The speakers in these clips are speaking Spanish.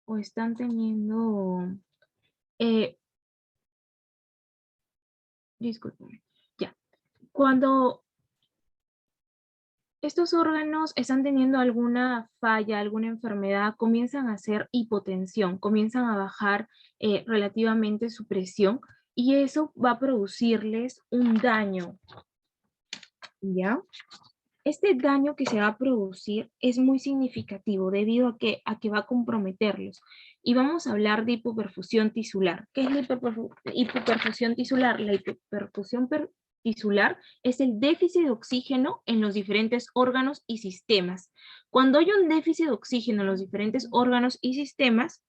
o están teniendo, eh, discúlpenme, ya, cuando estos órganos están teniendo alguna falla, alguna enfermedad, comienzan a hacer hipotensión, comienzan a bajar relativamente su presión y eso va a producirles un daño, ¿ya? Este daño que se va a producir es muy significativo debido a que va a comprometerlos. Y vamos a hablar de hipoperfusión tisular. ¿Qué es la hipoperfusión tisular? La hipoperfusión tisular es el déficit de oxígeno en los diferentes órganos y sistemas. Cuando hay un déficit de oxígeno en los diferentes órganos y sistemas,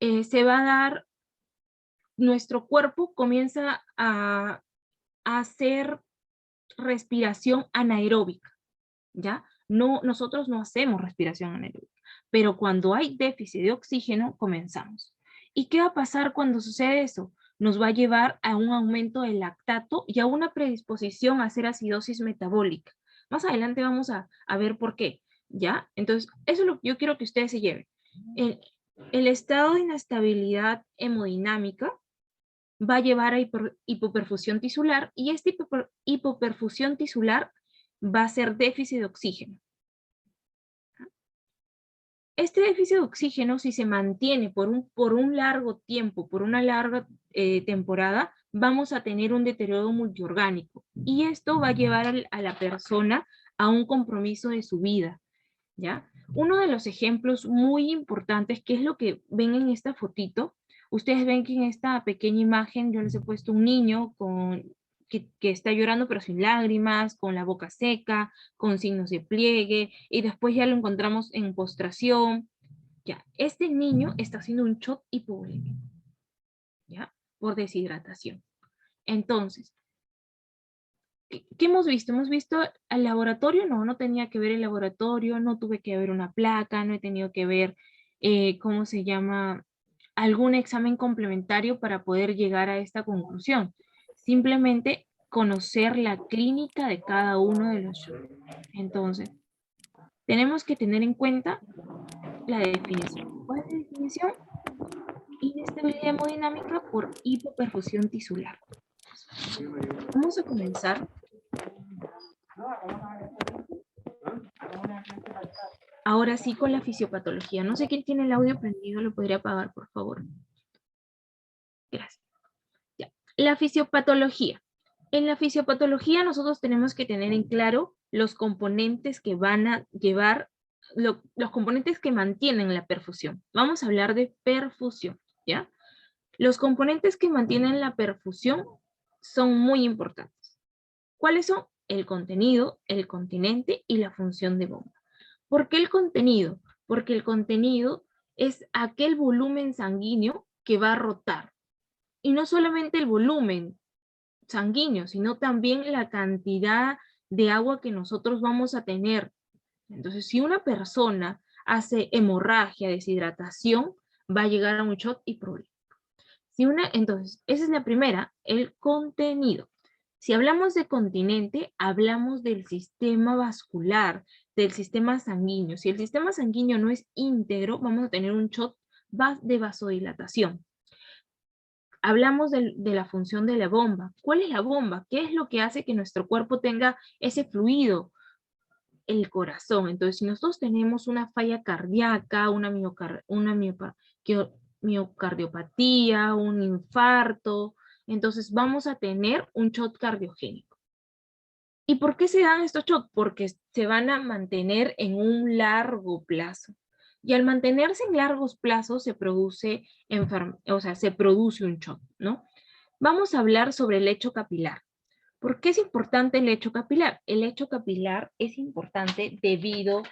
se va a dar, nuestro cuerpo comienza a hacer respiración anaeróbica. ¿Ya? No, nosotros no hacemos respiración anaeróbica, pero cuando hay déficit de oxígeno, comenzamos. ¿Y qué va a pasar cuando sucede eso? Nos va a llevar a un aumento del lactato y a una predisposición a hacer acidosis metabólica. Más adelante vamos a ver por qué, ¿ya? Entonces, eso es lo que yo quiero que ustedes se lleven. El estado de inestabilidad hemodinámica va a llevar a hipoperfusión tisular y esta hipoperfusión tisular va a ser déficit de oxígeno. Este déficit de oxígeno, si se mantiene por un largo tiempo, por una larga temporada, vamos a tener un deterioro multiorgánico y esto va a llevar a la persona a un compromiso de su vida, ¿ya? Uno de los ejemplos muy importantes, que es lo que ven en esta fotito, ustedes ven que en esta pequeña imagen yo les he puesto un niño que está llorando pero sin lágrimas, con la boca seca, con signos de pliegue, y después ya lo encontramos en postración. Ya, este niño está haciendo un shock hipovolémico, ¿ya? Por deshidratación. Entonces, ¿qué hemos visto? Hemos visto el laboratorio, no tenía que ver el laboratorio, no tuve que ver una placa, no he tenido que ver, ¿cómo se llama? Algún examen complementario para poder llegar a esta conclusión. Simplemente conocer la clínica de cada uno de los shows. Entonces, tenemos que tener en cuenta la definición. ¿Cuál es la definición? Inestabilidad hemodinámica por hipoperfusión tisular. Vamos a comenzar. Ahora sí con la fisiopatología. No sé quién tiene el audio prendido, lo podría apagar, por favor. Gracias. Ya. La fisiopatología. En la fisiopatología nosotros tenemos que tener en claro los componentes que van a llevar, los componentes que mantienen la perfusión. Vamos a hablar de perfusión, ¿ya? Los componentes que mantienen la perfusión son muy importantes. ¿Cuáles son? El contenido, el continente y la función de bomba. ¿Por qué el contenido? Porque el contenido es aquel volumen sanguíneo que va a rotar. Y no solamente el volumen sanguíneo, sino también la cantidad de agua que nosotros vamos a tener. Entonces, si una persona hace hemorragia, deshidratación, va a llegar a un shock y problema. Entonces, esa es la primera, el contenido. Si hablamos de continente, hablamos del sistema vascular, del sistema sanguíneo. Si el sistema sanguíneo no es íntegro, vamos a tener un shock de vasodilatación. Hablamos de la función de la bomba. ¿Cuál es la bomba? ¿Qué es lo que hace que nuestro cuerpo tenga ese fluido? El corazón. Entonces, si nosotros tenemos una falla cardíaca, una miocardiopatía, un infarto, entonces vamos a tener un shock cardiogénico. ¿Y por qué se dan estos shocks? Porque se van a mantener en un largo plazo. Y al mantenerse en largos plazos se produce se produce un shock, ¿no? Vamos a hablar sobre el lecho capilar. ¿Por qué es importante el lecho capilar? El lecho capilar es importante debido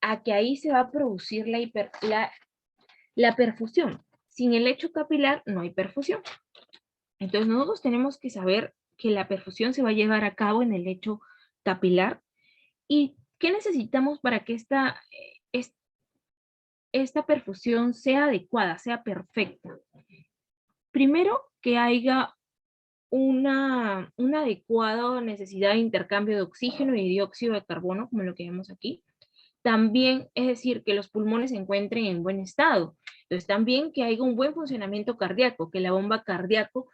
a que ahí se va a producir la perfusión. Sin el lecho capilar no hay perfusión. Entonces nosotros tenemos que saber que la perfusión se va a llevar a cabo en el lecho capilar. ¿Y qué necesitamos para que esta perfusión sea adecuada, sea perfecta? Primero, que haya una adecuada necesidad de intercambio de oxígeno y dióxido de carbono, como lo que vemos aquí. También, es decir, que los pulmones se encuentren en buen estado. Entonces también que haya un buen funcionamiento cardíaco, que la bomba cardíaca,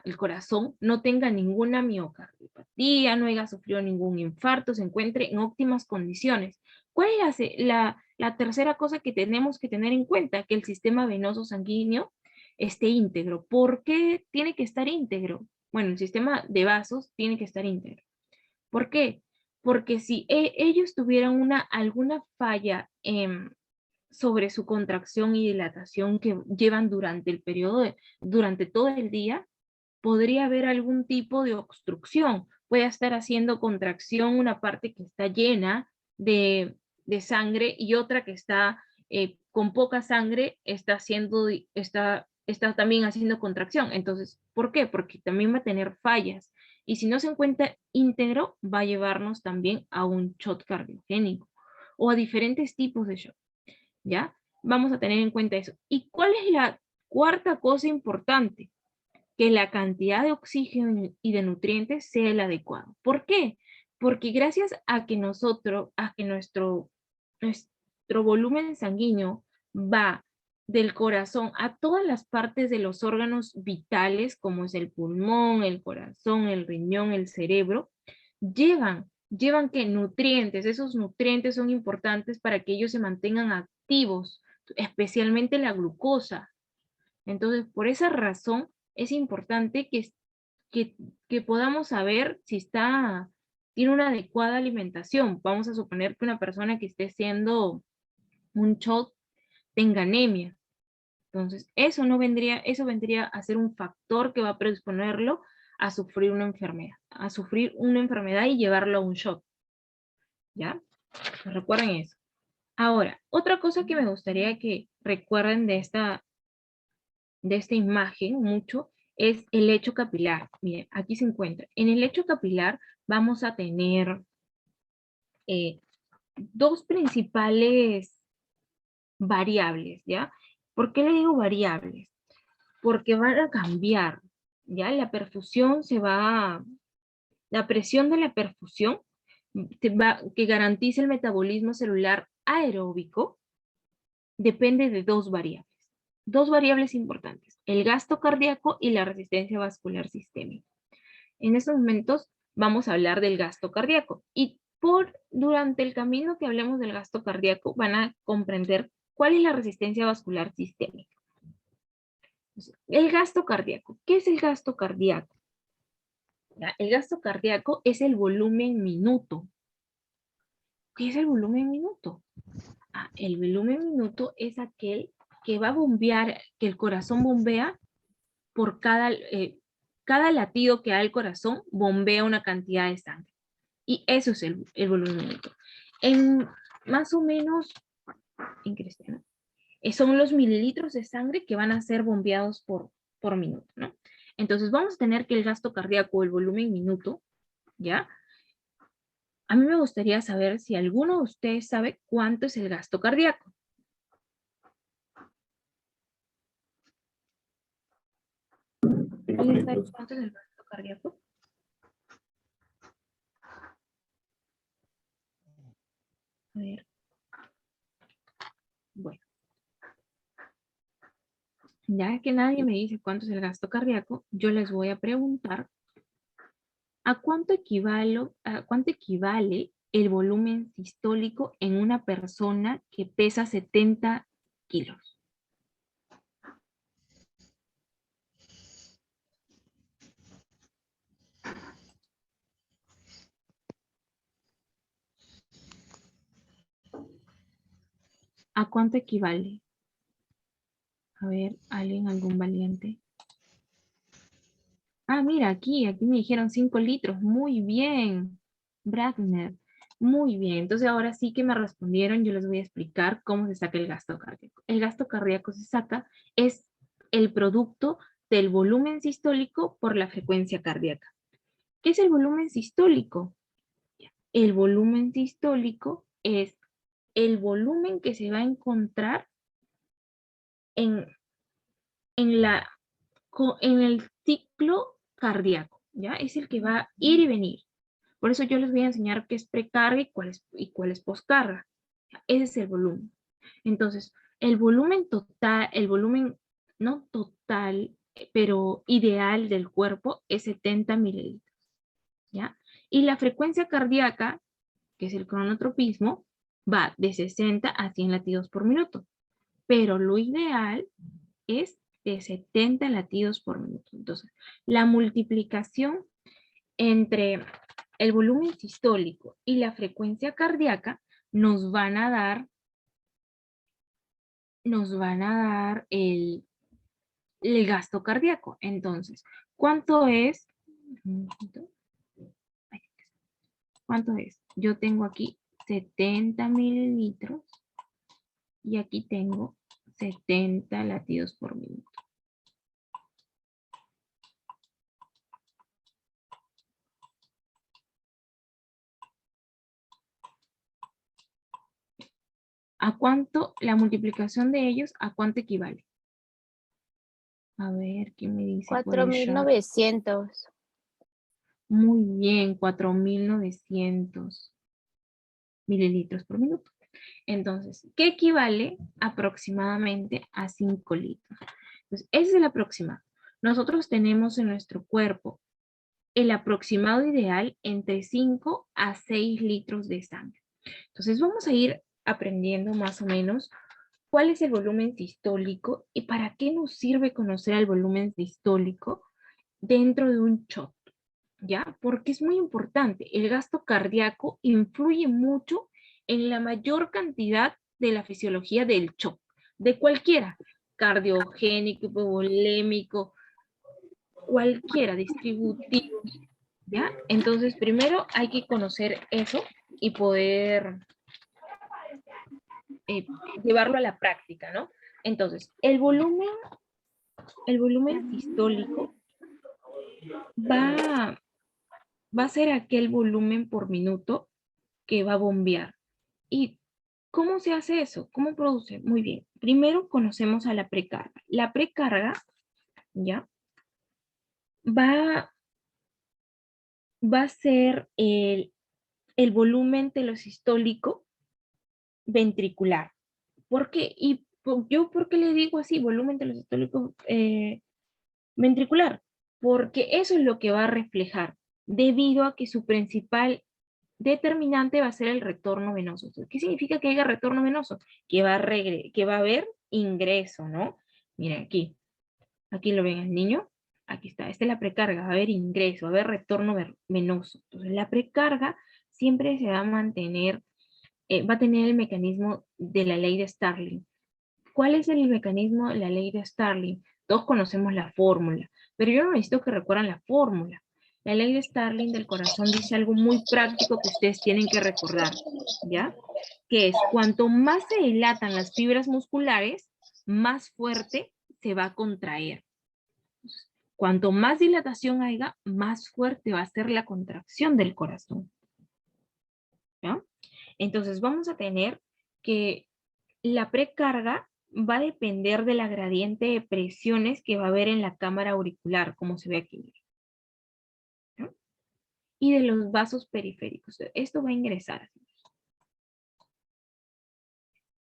el corazón, no tenga ninguna miocardiopatía, no haya sufrido ningún infarto, se encuentre en óptimas condiciones. ¿Cuál es la tercera cosa que tenemos que tener en cuenta? Que el sistema venoso sanguíneo esté íntegro. ¿Por qué tiene que estar íntegro? Bueno, el sistema de vasos tiene que estar íntegro. ¿Por qué? Porque si ellos tuvieran alguna falla sobre su contracción y dilatación que llevan durante el periodo, durante todo el día, podría haber algún tipo de obstrucción. Puede estar haciendo contracción una parte que está llena de sangre y otra que está con poca sangre está también haciendo contracción. Entonces, ¿por qué? Porque también va a tener fallas. Y si no se encuentra íntegro, va a llevarnos también a un shock cardiogénico o a diferentes tipos de shock. ¿Ya? Vamos a tener en cuenta eso. ¿Y cuál es la cuarta cosa importante? Que la cantidad de oxígeno y de nutrientes sea el adecuado. ¿Por qué? Porque gracias a que nuestro volumen sanguíneo va del corazón a todas las partes de los órganos vitales, como es el pulmón, el corazón, el riñón, el cerebro, llevan que nutrientes, esos nutrientes son importantes para que ellos se mantengan activos, especialmente la glucosa. Entonces, por esa razón, es importante que podamos saber si tiene una adecuada alimentación. Vamos a suponer que una persona que esté haciendo un shock tenga anemia. Entonces, eso vendría a ser un factor que va a predisponerlo a sufrir una enfermedad y llevarlo a un shock. ¿Ya? Recuerden eso. Ahora, otra cosa que me gustaría que recuerden de esta imagen mucho es el lecho capilar. Miren, aquí se encuentra. En el lecho capilar vamos a tener dos principales variables, ¿ya? ¿Por qué le digo variables? Porque van a cambiar, ¿ya? La presión de la perfusión que garantiza el metabolismo celular aeróbico depende de dos variables importantes, el gasto cardíaco y la resistencia vascular sistémica. En estos momentos vamos a hablar del gasto cardíaco y durante el camino que hablemos del gasto cardíaco van a comprender cuál es la resistencia vascular sistémica. El gasto cardíaco. ¿Qué es el gasto cardíaco? El gasto cardíaco es el volumen minuto. ¿Qué es el volumen minuto? El volumen minuto es aquel que va a bombear, que el corazón bombea por cada latido que da el corazón, bombea una cantidad de sangre. Y eso es el volumen minuto. Más o menos, en cristiano, son los mililitros de sangre que van a ser bombeados por minuto, ¿no? Entonces vamos a tener que el gasto cardíaco, el volumen minuto, ¿ya? A mí me gustaría saber si alguno de ustedes sabe cuánto es el gasto cardíaco. ¿Alguien sabe cuánto es el gasto cardíaco? A ver. Bueno. Ya que nadie me dice cuánto es el gasto cardíaco, yo les voy a preguntar ¿a cuánto equivale el volumen sistólico en una persona que pesa 70 kilos? ¿A cuánto equivale? A ver, ¿alguien, algún valiente? Mira, aquí me dijeron 5 litros. Muy bien, Bragner. Muy bien. Entonces ahora sí que me respondieron, yo les voy a explicar cómo se saca el gasto cardíaco. El gasto cardíaco se saca, es el producto del volumen sistólico por la frecuencia cardíaca. ¿Qué es el volumen sistólico? El volumen sistólico es el volumen que se va a encontrar en el ciclo cardíaco, ¿ya? Es el que va a ir y venir. Por eso yo les voy a enseñar qué es precarga y cuál es poscarga. Ese es el volumen. Entonces, el volumen total, el volumen no total, pero ideal del cuerpo es 70 mililitros, ¿ya? Y la frecuencia cardíaca, que es el cronotropismo, va de 60 a 100 latidos por minuto, pero lo ideal es de 70 latidos por minuto. Entonces, la multiplicación entre el volumen sistólico y la frecuencia cardíaca nos van a dar el gasto cardíaco. Entonces, ¿cuánto es? ¿Cuánto es? Yo tengo aquí 70 mililitros y aquí tengo 70 latidos por minuto. ¿A cuánto la multiplicación de ellos, a cuánto equivale? A ver, ¿qué me dice por el chat? 4.900. Muy bien, 4.900 mililitros por minuto. Entonces, ¿qué equivale aproximadamente a 5 litros? Entonces, ese es el aproximado. Nosotros tenemos en nuestro cuerpo el aproximado ideal entre 5 a 6 litros de sangre. Entonces, vamos a ir aprendiendo más o menos cuál es el volumen sistólico y para qué nos sirve conocer el volumen sistólico dentro de un shock, ¿ya? Porque es muy importante. El gasto cardíaco influye mucho en la mayor cantidad de la fisiología del shock, de cualquiera, cardiogénico, hipovolémico, cualquiera, distributivo, ¿ya? Entonces, primero hay que conocer eso y poder llevarlo a la práctica, ¿no? Entonces, el volumen sistólico va a ser aquel volumen por minuto que va a bombear. ¿Y cómo se hace eso? ¿Cómo produce? Muy bien. Primero conocemos a la precarga. La precarga, ¿ya? Va a ser el volumen telosistólico ventricular. ¿Por qué? Y yo, ¿por qué le digo así? Volumen telosistólico ventricular. Porque eso es lo que va a reflejar, debido a que su principal determinante va a ser el retorno venoso. ¿Qué significa que haya retorno venoso? Que va a haber ingreso, ¿no? Miren aquí lo ven el niño, aquí está, esta es la precarga, va a haber ingreso, va a haber retorno venoso. Entonces la precarga siempre se va a mantener, va a tener el mecanismo de la ley de Starling. ¿Cuál es el mecanismo de la ley de Starling? Todos conocemos la fórmula, pero yo no necesito que recuerden la fórmula. La ley de Starling del corazón dice algo muy práctico que ustedes tienen que recordar, ¿ya? Que es, cuanto más se dilatan las fibras musculares, más fuerte se va a contraer. Cuanto más dilatación haya, más fuerte va a ser la contracción del corazón, ¿ya? Entonces vamos a tener que la precarga va a depender de la gradiente de presiones que va a haber en la cámara auricular, como se ve aquí, ¿no? Y de los vasos periféricos. Esto va a ingresar.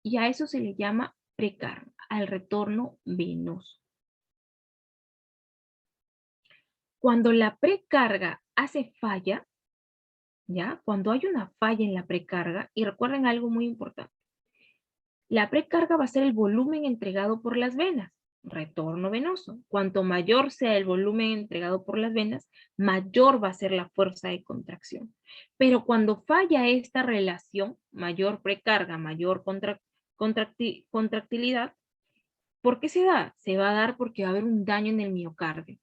Y a eso se le llama precarga, al retorno venoso. Cuando la precarga hace falla, ¿ya? Cuando hay una falla en la precarga, y recuerden algo muy importante, la precarga va a ser el volumen entregado por las venas, retorno venoso. Cuanto mayor sea el volumen entregado por las venas, mayor va a ser la fuerza de contracción. Pero cuando falla esta relación, mayor precarga, mayor contractilidad, ¿por qué se da? Se va a dar porque va a haber un daño en el miocardio.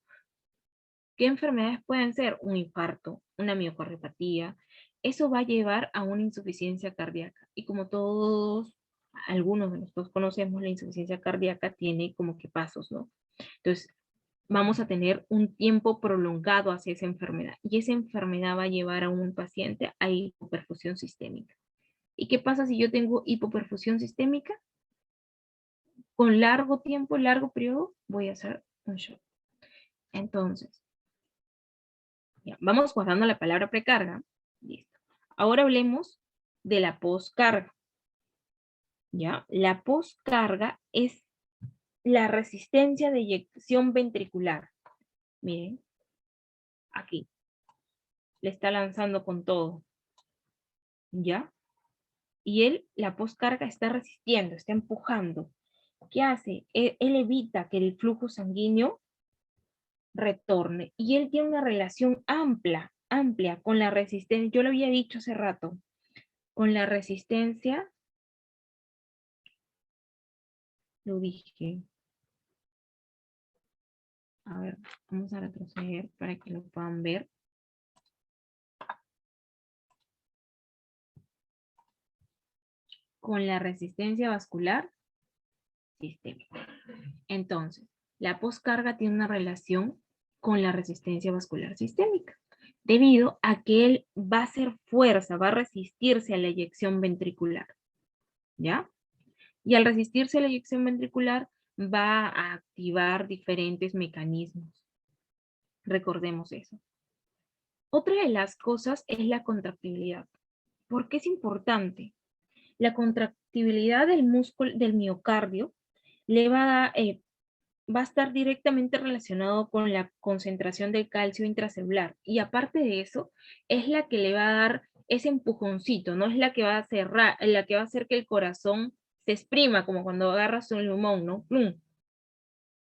¿Qué enfermedades pueden ser? Un infarto, una miocardiopatía. Eso va a llevar a una insuficiencia cardíaca. Y como todos, algunos de nosotros conocemos, la insuficiencia cardíaca tiene como que pasos, ¿no? Entonces, vamos a tener un tiempo prolongado hacia esa enfermedad. Y esa enfermedad va a llevar a un paciente a hipoperfusión sistémica. ¿Y qué pasa si yo tengo hipoperfusión sistémica? Con largo tiempo, largo periodo, voy a hacer un shock. Entonces, ya, vamos guardando la palabra precarga. Listo. Ahora hablemos de la poscarga. ¿ya? La poscarga es la resistencia de eyección ventricular. Miren, aquí, le está lanzando con todo, ¿ya? Y la poscarga está resistiendo, está empujando. ¿Qué hace? Él evita que el flujo sanguíneo retorne. Y él tiene una relación amplia con la resistencia. Yo lo había dicho hace rato, con la resistencia, lo dije. A ver, vamos a retroceder para que lo puedan ver. Con la resistencia vascular sistémica. Entonces, la poscarga tiene una relación con la resistencia vascular sistémica, debido a que él va a hacer fuerza, va a resistirse a la eyección ventricular, ¿ya? Y al resistirse a la eyección ventricular, va a activar diferentes mecanismos. Recordemos eso. Otra de las cosas es la contractibilidad. ¿Por qué es importante? La contractibilidad del músculo, del miocardio, le va a estar directamente relacionado con la concentración del calcio intracelular. Y aparte de eso, es la que le va a dar ese empujoncito, no es la que va a cerrar, la que va a hacer que el corazón se exprima, como cuando agarras un limón, ¿no? ¡Plum!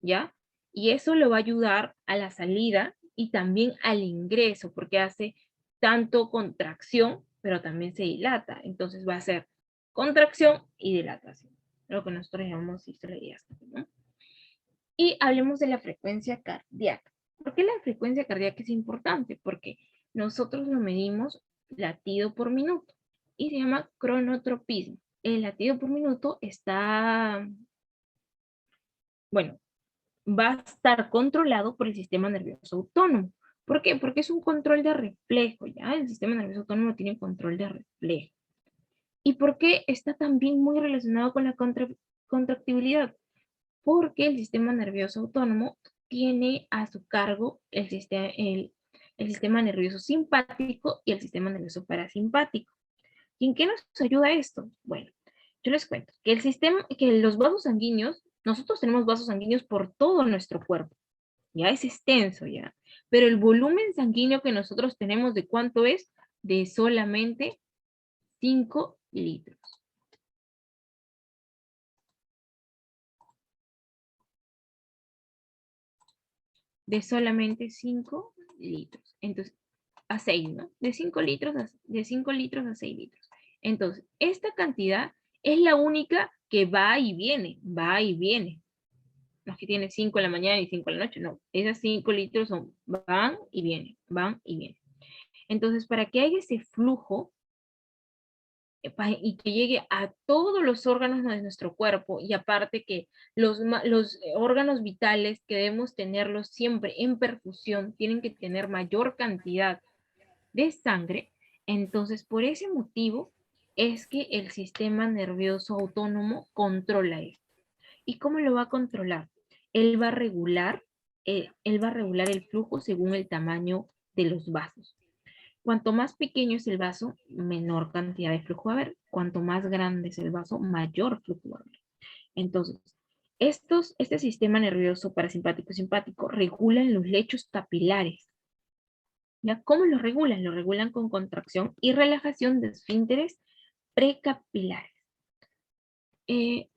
¿Ya? Y eso lo va a ayudar a la salida y también al ingreso, porque hace tanto contracción, pero también se dilata. Entonces va a ser contracción y dilatación, lo que nosotros llamamos sístole, ¿no? Y hablemos de la frecuencia cardíaca. ¿Por qué la frecuencia cardíaca es importante? Porque nosotros lo medimos latido por minuto y se llama cronotropismo. El latido por minuto está, bueno, va a estar controlado por el sistema nervioso autónomo. ¿Por qué? Porque es un control de reflejo, ¿ya? El sistema nervioso autónomo tiene control de reflejo. ¿Y por qué está también muy relacionado con la contractibilidad? Porque el sistema nervioso autónomo tiene a su cargo el sistema nervioso simpático y el sistema nervioso parasimpático. ¿Y en qué nos ayuda esto? Bueno, yo les cuento que que los vasos sanguíneos, nosotros tenemos vasos sanguíneos por todo nuestro cuerpo, ya es extenso ya, pero el volumen sanguíneo que nosotros tenemos, ¿de cuánto es? De solamente 5 litros. De solamente 5 litros. Entonces, a 6, ¿no? De 5 litros de 5 litros a 6 litros. Entonces, esta cantidad es la única que va y viene, va y viene. No es que tiene 5 en la mañana y 5 en la noche, no. Esas 5 litros son van y vienen, van y vienen. Entonces, para que haya ese flujo y que llegue a todos los órganos de nuestro cuerpo, y aparte que los órganos vitales que debemos tenerlos siempre en perfusión, tienen que tener mayor cantidad de sangre. Entonces, por ese motivo es que el sistema nervioso autónomo controla esto. ¿Y cómo lo va a controlar? Él va a regular, él va a regular el flujo según el tamaño de los vasos. Cuanto más pequeño es el vaso, menor cantidad de flujo va a haber. Cuanto más grande es el vaso, mayor flujo va a haber. Entonces, este sistema nervioso parasimpático y simpático regulan los lechos capilares. ¿Ya? ¿Cómo lo regulan? Lo regulan con contracción y relajación de esfínteres precapilares. ¿Y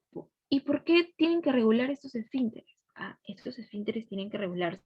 por qué tienen que regular estos esfínteres? Estos esfínteres tienen que regularse